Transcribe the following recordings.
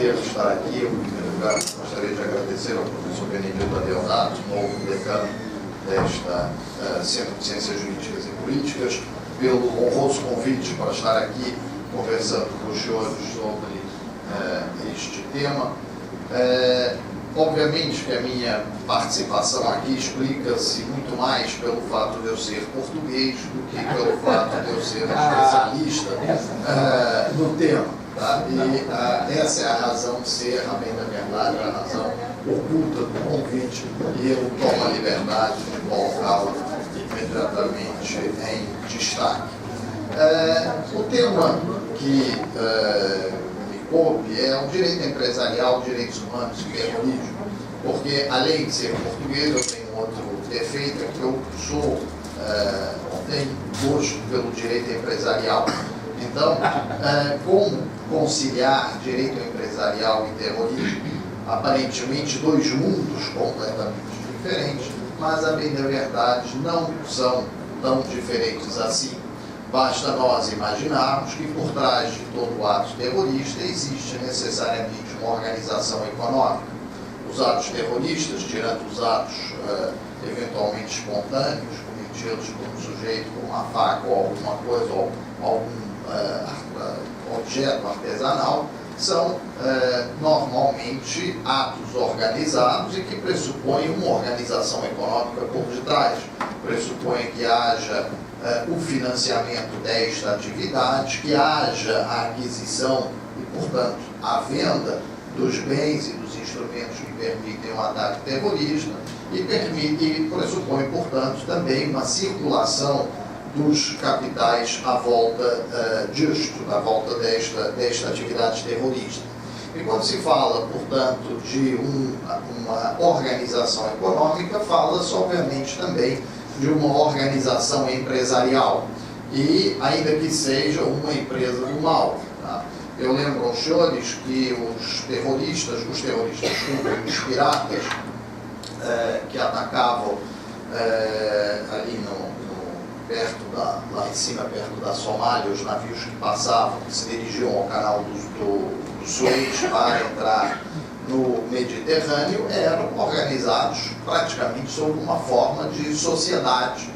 prazer estar aqui. Eu, em primeiro lugar, gostaria de agradecer ao professor Benedito Adeodato, novo decano desta Centro de Ciências Jurídicas e Políticas, pelo honroso convite para estar aqui conversando com os senhores sobre este tema. Obviamente que a minha participação aqui explica-se muito mais pelo fato de eu ser português do que pelo fato de eu ser especialista no tema. Tá? E essa é a razão de ser, a bem da verdade, a razão oculta do convite, e eu tomo a liberdade de colocá-la imediatamente em destaque. O tema que me coube é o direito empresarial, direitos humanos e terrorismo, porque além de ser português, eu tenho outro defeito, é que eu tenho gosto pelo direito empresarial. Então, como conciliar direito empresarial e terrorismo? Aparentemente dois mundos completamente diferentes, mas a bem da verdade não são tão diferentes assim. Basta nós imaginarmos que por trás de todo ato terrorista existe necessariamente uma organização econômica. Os atos terroristas, tirando os atos eventualmente espontâneos, cometidos por um sujeito com uma faca ou alguma coisa, ou algum objeto artesanal, são normalmente atos organizados e que pressupõem uma organização econômica por detrás. Pressupõem que haja o financiamento desta atividade, que haja a aquisição e, portanto, a venda dos bens e dos instrumentos que permitem um ataque terrorista e pressupõe, portanto, também uma circulação dos capitais à volta disto, à volta desta atividade terrorista. E quando se fala, portanto, de uma organização econômica, fala-se, obviamente, também de uma organização empresarial, e ainda que seja uma empresa do mal. Tá? Eu lembro aos senhores que os terroristas, os piratas, que atacavam ali lá em cima, perto da Somália, os navios que passavam, que se dirigiam ao canal do Suez para entrar no Mediterrâneo, eram organizados praticamente sob uma forma de sociedade,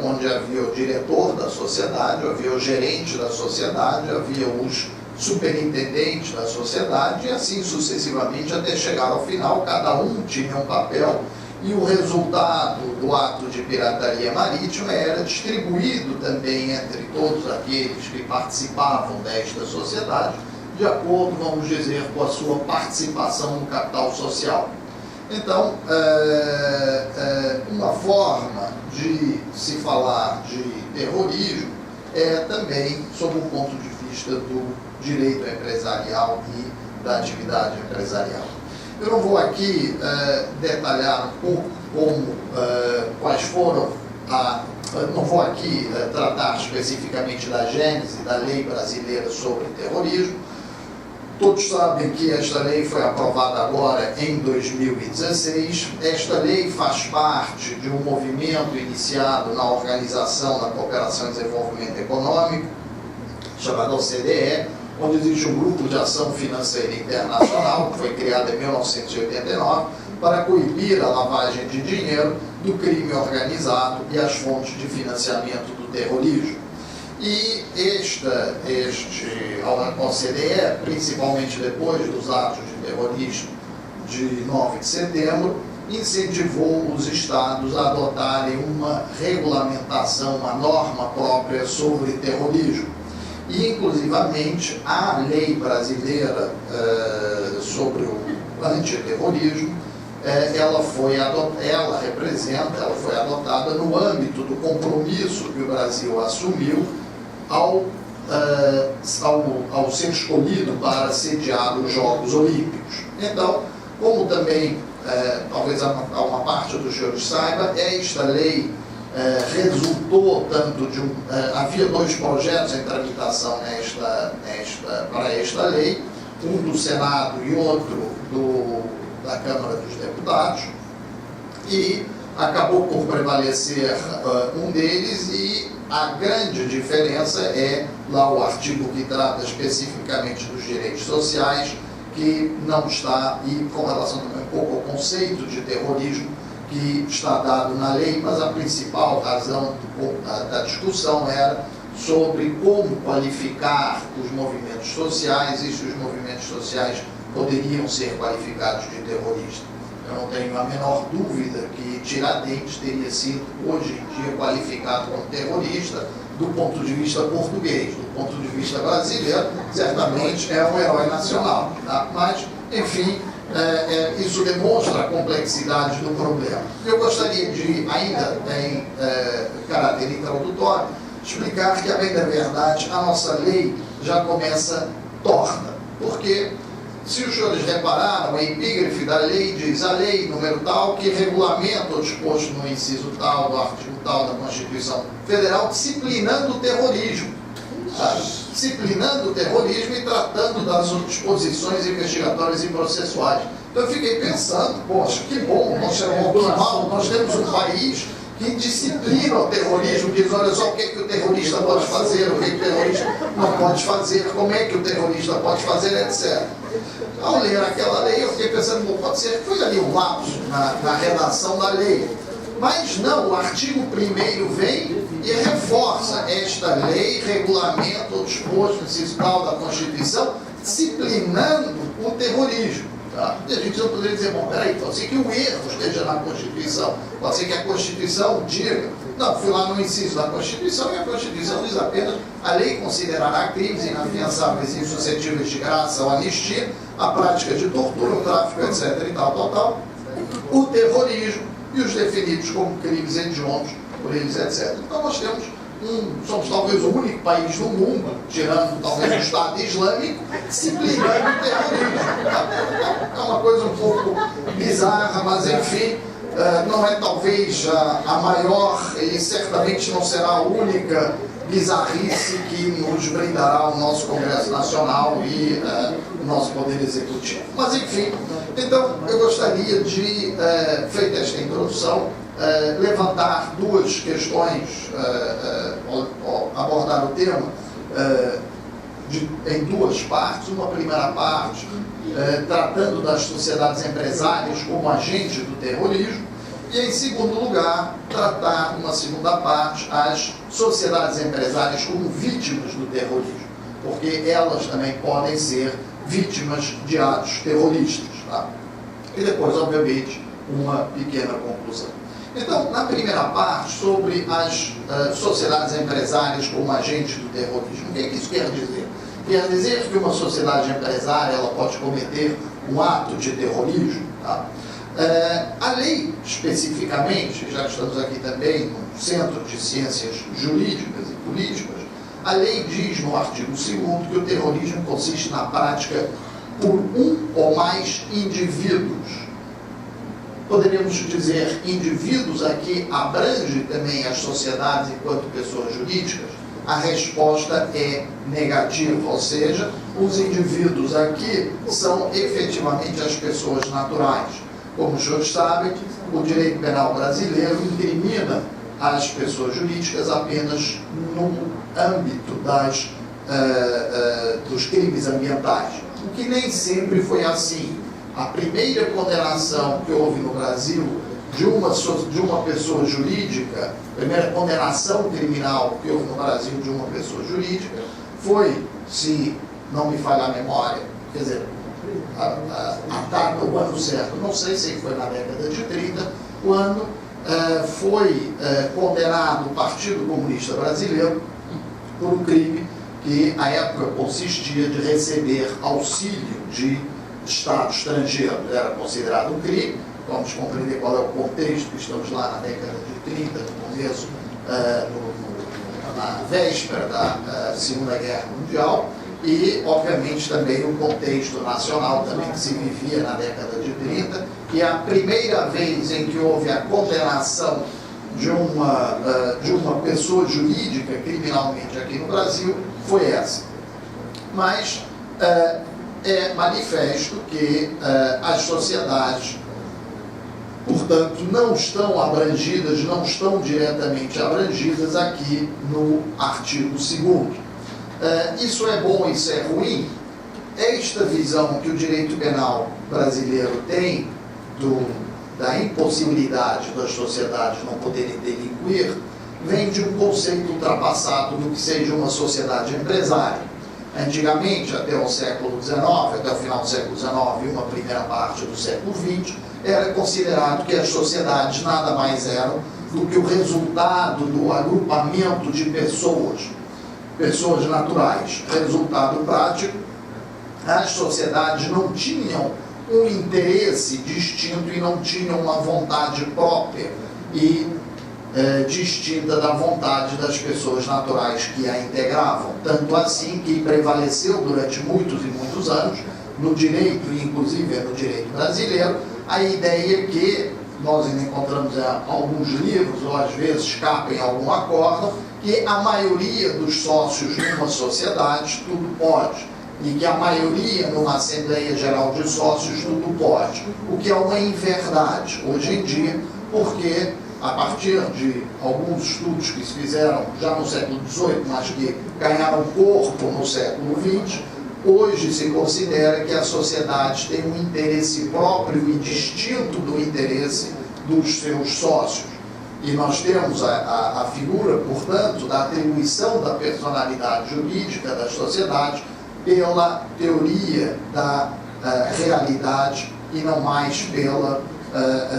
onde havia o diretor da sociedade, havia o gerente da sociedade, havia os superintendentes da sociedade, e assim sucessivamente até chegar ao final. Cada um tinha um papel, e o resultado do ato de pirataria marítima era distribuído também entre todos aqueles que participavam desta sociedade, de acordo, vamos dizer, com a sua participação no capital social. Então, uma forma de se falar de terrorismo é também sob o ponto de vista do direito empresarial e da atividade empresarial. Eu não vou aqui detalhar um pouco quais foram não vou aqui tratar especificamente da gênese da lei brasileira sobre terrorismo. Todos sabem que esta lei foi aprovada agora em 2016. Esta lei faz parte de um movimento iniciado na Organização da Cooperação e Desenvolvimento Econômico, chamado OCDE, onde existe um grupo de ação financeira internacional, que foi criado em 1989, para coibir a lavagem de dinheiro do crime organizado e as fontes de financiamento do terrorismo. E a OCDE, principalmente depois dos atos de terrorismo de 9 de setembro, incentivou os Estados a adotarem uma regulamentação, uma norma própria sobre terrorismo. E, inclusivamente, a lei brasileira sobre o antiterrorismo, ela foi adotada no âmbito do compromisso que o Brasil assumiu ao ser escolhido para sediar os Jogos Olímpicos. Então, como também, talvez uma parte dos senhores saiba, esta lei resultou tanto de havia dois projetos em tramitação para esta lei, um do Senado e outro da Câmara dos Deputados, e acabou por prevalecer um deles, e a grande diferença é lá o artigo que trata especificamente dos direitos sociais, que não está, e com relação também um pouco ao conceito de terrorismo que está dado na lei, mas a principal razão da discussão era sobre como qualificar os movimentos sociais e se os movimentos sociais poderiam ser qualificados de terrorista. Eu não tenho a menor dúvida que Tiradentes teria sido, hoje em dia, qualificado como terrorista do ponto de vista português. Do ponto de vista brasileiro, certamente é um herói nacional. Tá? Mas, enfim, isso demonstra a complexidade do problema. Eu gostaria de, ainda em caráter introdutório, explicar que, a bem da verdade, a nossa lei já começa torta. Porque, se os senhores repararam, a epígrafe da lei diz: a lei número tal que regulamenta o disposto no inciso tal, do artigo tal da Constituição Federal, disciplinando o terrorismo. Disciplinando o terrorismo e tratando das disposições investigatórias e processuais. Então eu fiquei pensando, poxa, que bom, nós temos um país que disciplina o terrorismo, diz, olha só o que o terrorista pode fazer, o que o terrorista não pode fazer, como é que o terrorista pode fazer, etc. Ao ler aquela lei, eu fiquei pensando, bom, pode ser que foi ali um lapso na redação da lei. Mas não, o artigo 1º vem e reforça: esta lei regulamenta o disposto incisional da Constituição, disciplinando o terrorismo. Tá? E a gente não poderia dizer, bom, peraí, pode ser que o erro esteja na Constituição, pode ser que a Constituição diga. Não, fui lá no inciso da Constituição e a Constituição diz apenas: a lei considerará crimes inafiançáveis e insuscetíveis de graça ou anistia a prática de tortura, o tráfico, etc. e tal, o terrorismo e os definidos como crimes hediondos por eles, etc. Então nós somos talvez o único país no mundo, tirando talvez o Estado Islâmico, disciplinando o terrorismo. É uma coisa um pouco bizarra, mas enfim, não é talvez a maior e certamente não será a única bizarrice que nos brindará o nosso Congresso Nacional e o nosso Poder Executivo. Mas enfim, então eu gostaria de, feita esta introdução, levantar duas questões, abordar o tema em duas partes. Uma primeira parte tratando das sociedades empresárias como agentes do terrorismo, e em segundo lugar tratar uma segunda parte as sociedades empresárias como vítimas do terrorismo, porque elas também podem ser vítimas de atos terroristas. Tá? E depois, obviamente, uma pequena conclusão. Então, na primeira parte, sobre as sociedades empresárias como agentes do terrorismo, o que isso quer dizer? Quer dizer que uma sociedade empresária ela pode cometer um ato de terrorismo. Tá? A lei, especificamente, já estamos aqui também no Centro de Ciências Jurídicas e Políticas, a lei diz no artigo 2º que o terrorismo consiste na prática por um ou mais indivíduos. Poderíamos dizer indivíduos aqui abrange também as sociedades enquanto pessoas jurídicas? A resposta é negativa, ou seja, os indivíduos aqui são efetivamente as pessoas naturais. Como os senhores sabem, o direito penal brasileiro incrimina as pessoas jurídicas apenas no âmbito dos crimes ambientais, o que nem sempre foi assim. A primeira condenação que houve no Brasil de uma pessoa jurídica, a primeira condenação criminal que houve no Brasil de uma pessoa jurídica foi, se não me falha a memória, quer dizer, a data, o ano certo, não sei se foi na década de 30, quando foi condenado o Partido Comunista Brasileiro por um crime que, à época, consistia de receber auxílio de Estado estrangeiro. Era considerado um crime. Vamos compreender qual é o contexto, que estamos lá na década de 30, no começo, na véspera da Segunda Guerra Mundial, e, obviamente, também o contexto nacional também que se vivia na década de 30, e a primeira vez em que houve a condenação de uma pessoa jurídica criminalmente aqui no Brasil foi essa. Mas é manifesto que as sociedades, portanto, não estão abrangidas, não estão diretamente abrangidas aqui no artigo 2º. Isso é bom, isso é ruim? esta visão que o direito penal brasileiro tem da impossibilidade das sociedades não poderem delinquir, vem de um conceito ultrapassado do que seja uma sociedade empresária. Antigamente, até o século XIX, até o final do século XIX e uma primeira parte do século XX, era considerado que as sociedades nada mais eram do que o resultado do agrupamento de pessoas naturais. Resultado prático, as sociedades não tinham um interesse distinto e não tinham uma vontade própria e distinta da vontade das pessoas naturais que a integravam. Tanto assim que prevaleceu durante muitos e muitos anos, no direito, e inclusive no direito brasileiro, a ideia que nós ainda encontramos em alguns livros, ou às vezes capa em algum acórdão, que a maioria dos sócios numa sociedade tudo pode, e que a maioria numa Assembleia Geral de Sócios tudo pode, o que é uma inverdade hoje em dia, porque a partir de alguns estudos que se fizeram já no século XVIII, mas que ganharam corpo no século XX, hoje se considera que a sociedade tem um interesse próprio e distinto do interesse dos seus sócios. E nós temos a figura, portanto, da atribuição da personalidade jurídica das sociedades pela teoria da realidade e não mais pela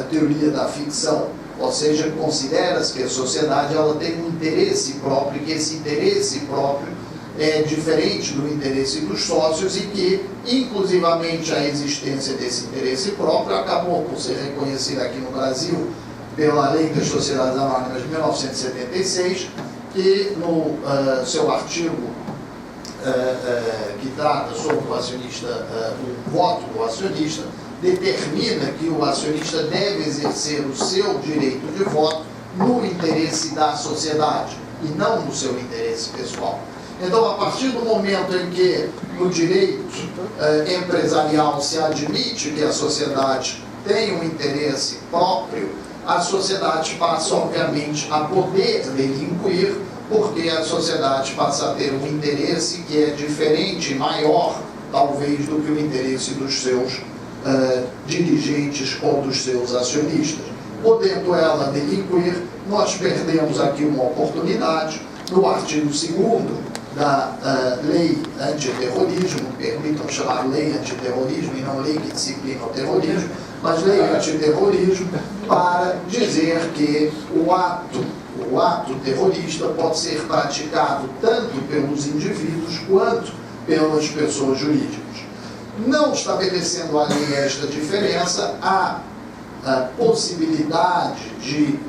teoria da ficção. Ou seja, considera-se que a sociedade ela tem um interesse próprio, e que esse interesse próprio é diferente do interesse dos sócios e que, inclusivamente, a existência desse interesse próprio acabou por ser reconhecida aqui no Brasil pela Lei das Sociedades Anônimas de 1976, que no seu artigo que trata sobre o acionista, o voto do acionista, determina que o acionista deve exercer o seu direito de voto no interesse da sociedade e não no seu interesse pessoal. Então, a partir do momento em que no direito empresarial se admite que a sociedade tem um interesse próprio, a sociedade passa, obviamente, a poder delinquir, porque a sociedade passa a ter um interesse que é diferente, maior, talvez, do que o interesse dos seus dirigentes ou dos seus acionistas. Podendo ela delinquir, nós perdemos aqui uma oportunidade no artigo 2º da lei antiterrorismo, permitam chamar lei antiterrorismo e não lei que disciplina o terrorismo, mas lei antiterrorismo, para dizer que o ato terrorista pode ser praticado tanto pelos indivíduos quanto pelas pessoas jurídicas. Não estabelecendo a lei esta diferença, há a possibilidade de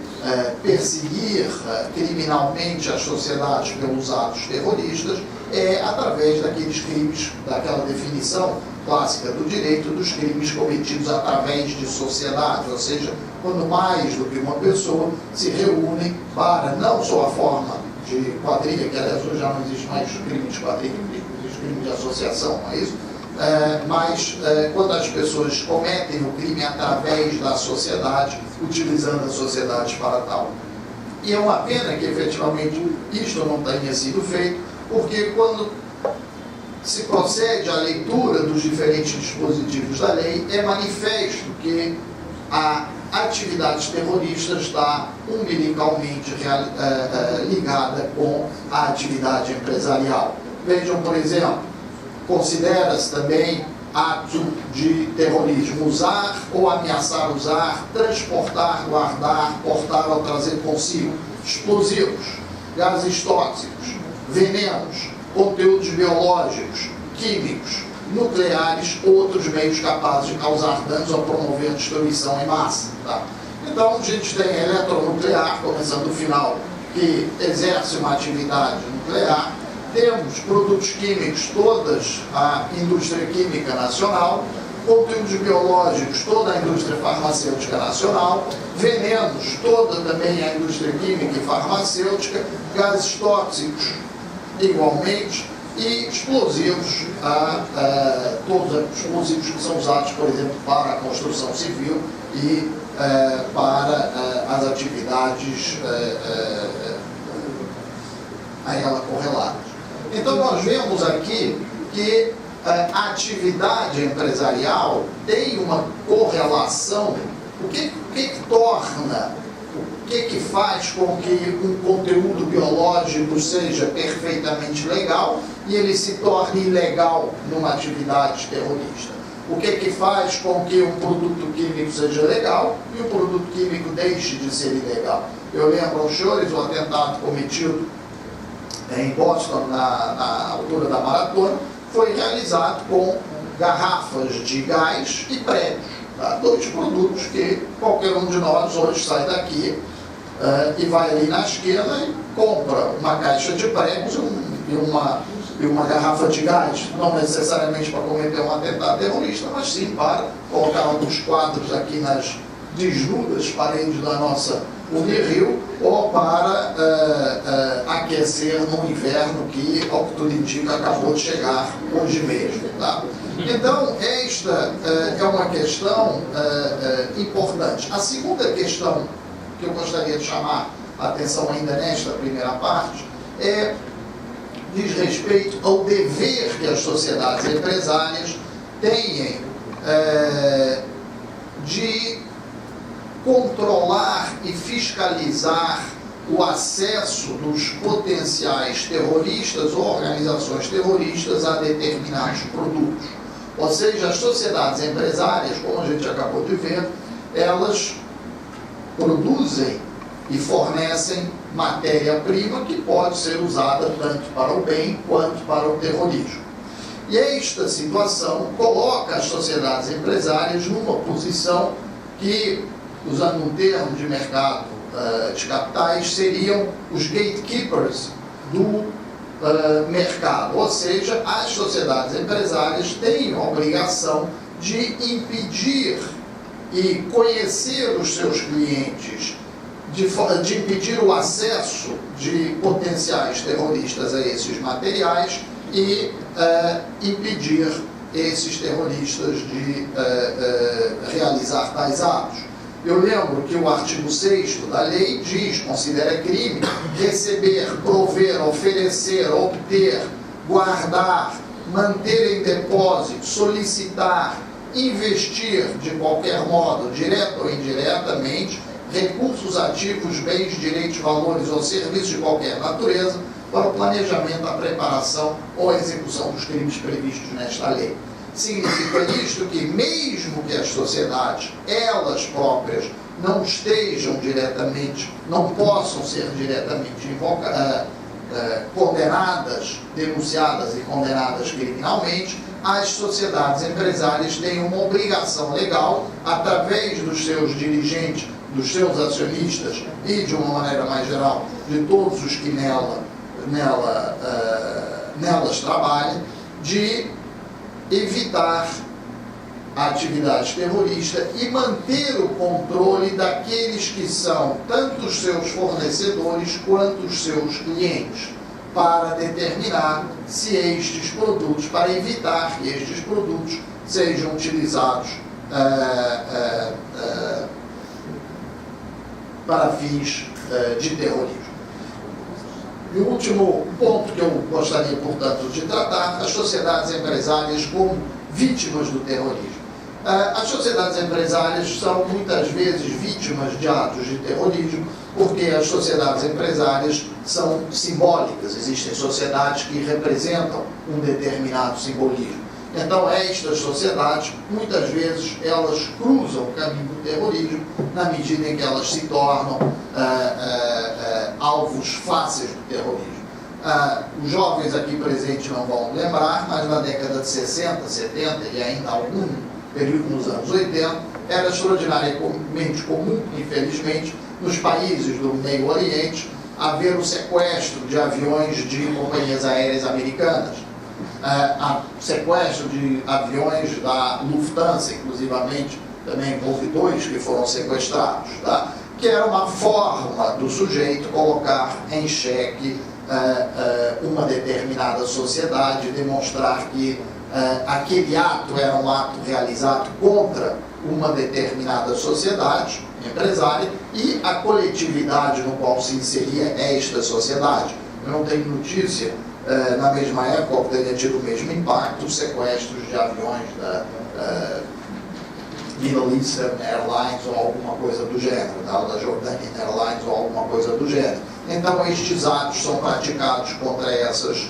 perseguir criminalmente as sociedades pelos atos terroristas através daqueles crimes, daquela definição clássica do direito dos crimes cometidos através de sociedade, ou seja, quando mais do que uma pessoa se reúnem para não só a forma de quadrilha, que aliás hoje já não existe mais crime de quadrilha, existe crime de associação, não é isso? Mas quando as pessoas cometem o crime através da sociedade, utilizando a sociedade para tal. E é uma pena que efetivamente isto não tenha sido feito, porque quando se procede à leitura dos diferentes dispositivos da lei, é manifesto que a atividade terrorista está umbilicalmente ligada com a atividade empresarial. Vejam, por exemplo, considera-se também ato de terrorismo usar ou ameaçar usar, transportar, guardar, portar ou trazer consigo explosivos, gases tóxicos, venenos, conteúdos biológicos, químicos, nucleares ou outros meios capazes de causar danos ou promover destruição em massa. Tá? Então, a gente tem eletronuclear, começando do final, que exerce uma atividade nuclear. Temos produtos químicos, todas a indústria química nacional, conteúdos biológicos, toda a indústria farmacêutica nacional, venenos, toda também a indústria química e farmacêutica, gases tóxicos, igualmente, e explosivos, todos os explosivos que são usados, por exemplo, para a construção civil e para as atividades a ela correlatas. Então nós vemos aqui que a atividade empresarial tem uma correlação. O que torna, o que faz com que um conteúdo biológico seja perfeitamente legal e ele se torne ilegal numa atividade terrorista? O que faz com que um produto químico seja legal e um produto químico deixe de ser ilegal? Eu lembro aos senhores o atentado cometido em Boston, na altura da maratona, foi realizado com garrafas de gás e prédios. Tá? 2 produtos que qualquer um de nós hoje sai daqui e vai ali na esquina e compra uma caixa de prédios e uma garrafa de gás, não necessariamente para cometer um atentado terrorista, mas sim para colocar alguns quadros aqui nas desnudas paredes da nossa Unirio, ou para aquecer no inverno que, ao que tudo indica, acabou de chegar hoje mesmo. Tá? Então, esta é uma questão importante. A segunda questão que eu gostaria de chamar a atenção ainda nesta primeira parte diz respeito ao dever que as sociedades empresárias têm de controlar e fiscalizar o acesso dos potenciais terroristas ou organizações terroristas a determinados produtos. Ou seja, as sociedades empresárias, como a gente acabou de ver, elas produzem e fornecem matéria-prima que pode ser usada tanto para o bem quanto para o terrorismo. E esta situação coloca as sociedades empresárias numa posição que, usando um termo de mercado de capitais, seriam os gatekeepers do mercado. Ou seja, as sociedades empresárias têm a obrigação de impedir e conhecer os seus clientes, de impedir o acesso de potenciais terroristas a esses materiais e impedir esses terroristas de realizar tais atos. Eu lembro que o artigo 6º da lei diz, considera crime receber, prover, oferecer, obter, guardar, manter em depósito, solicitar, investir de qualquer modo, direto ou indiretamente, recursos ativos, bens, direitos, valores ou serviços de qualquer natureza para o planejamento, a preparação ou a execução dos crimes previstos nesta lei. Significa isto que, mesmo que as sociedades, elas próprias, não estejam diretamente, não possam ser diretamente condenadas, denunciadas e condenadas criminalmente, as sociedades empresárias têm uma obrigação legal, através dos seus dirigentes, dos seus acionistas e, de uma maneira mais geral, de todos os que nelas trabalham, de evitar a atividade terrorista e manter o controle daqueles que são tanto os seus fornecedores quanto os seus clientes, para determinar se estes produtos, para evitar que estes produtos sejam utilizados para fins de terrorismo. E o último ponto que eu gostaria, portanto, de tratar, as sociedades empresárias como vítimas do terrorismo. As sociedades empresárias são muitas vezes vítimas de atos de terrorismo, porque as sociedades empresárias são simbólicas, existem sociedades que representam um determinado simbolismo. Então, estas sociedades, muitas vezes, elas cruzam o caminho do terrorismo na medida em que elas se tornam alvos fáceis do terrorismo. Os jovens aqui presentes não vão lembrar, mas na década de 60, 70 e ainda algum período nos anos 80, era extraordinariamente comum, infelizmente, nos países do Meio Oriente, haver o sequestro de aviões de companhias aéreas americanas. Sequestro de aviões da Lufthansa, inclusivamente, também houve 2 que foram sequestrados, tá? Que era uma forma do sujeito colocar em xeque uma determinada sociedade, demonstrar que aquele ato era um ato realizado contra uma determinada sociedade empresária e a coletividade no qual se inseria esta sociedade. Eu não tenho notícia na mesma época, teria tido o mesmo impacto, os sequestros de aviões da Middle Eastern Airlines ou alguma coisa do gênero, da Jordanian Airlines ou alguma coisa do gênero. Então, estes atos são praticados contra essas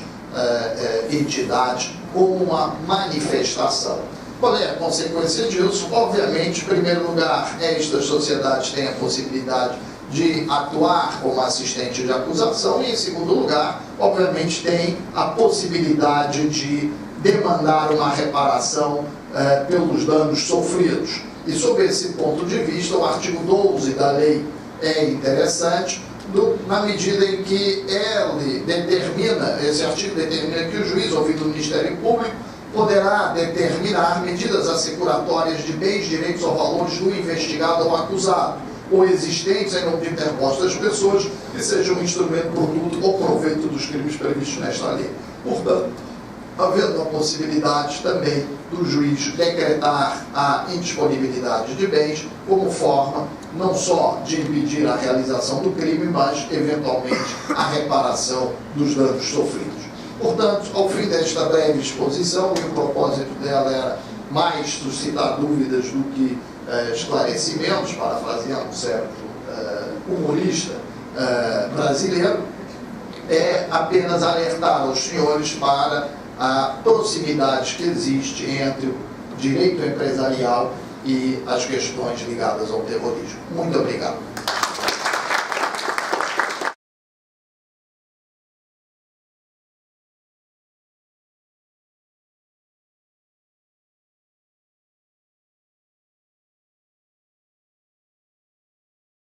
entidades como uma manifestação. Qual é a consequência disso? Obviamente, em primeiro lugar, estas sociedades têm a possibilidade de atuar como assistente de acusação e, em segundo lugar, obviamente, tem a possibilidade de demandar uma reparação pelos danos sofridos. E, sob esse ponto de vista, o artigo 12 da lei é interessante, na medida em que ele determina, esse artigo determina que o juiz, ouvido o Ministério Público, poderá determinar medidas assecuratórias de bens, direitos ou valores do investigado ou acusado, ou existentes em nome de interpostas pessoas que sejam um instrumento, produto ou proveito dos crimes previstos nesta lei. Portanto, havendo a possibilidade também do juiz decretar a indisponibilidade de bens como forma não só de impedir a realização do crime, mas, eventualmente, a reparação dos danos sofridos. Portanto, ao fim desta breve exposição, e o propósito dela era mais suscitar dúvidas do que esclarecimentos, parafraseando um certo humorista brasileiro, é apenas alertar os senhores para a proximidade que existe entre o direito empresarial e as questões ligadas ao terrorismo. Muito obrigado.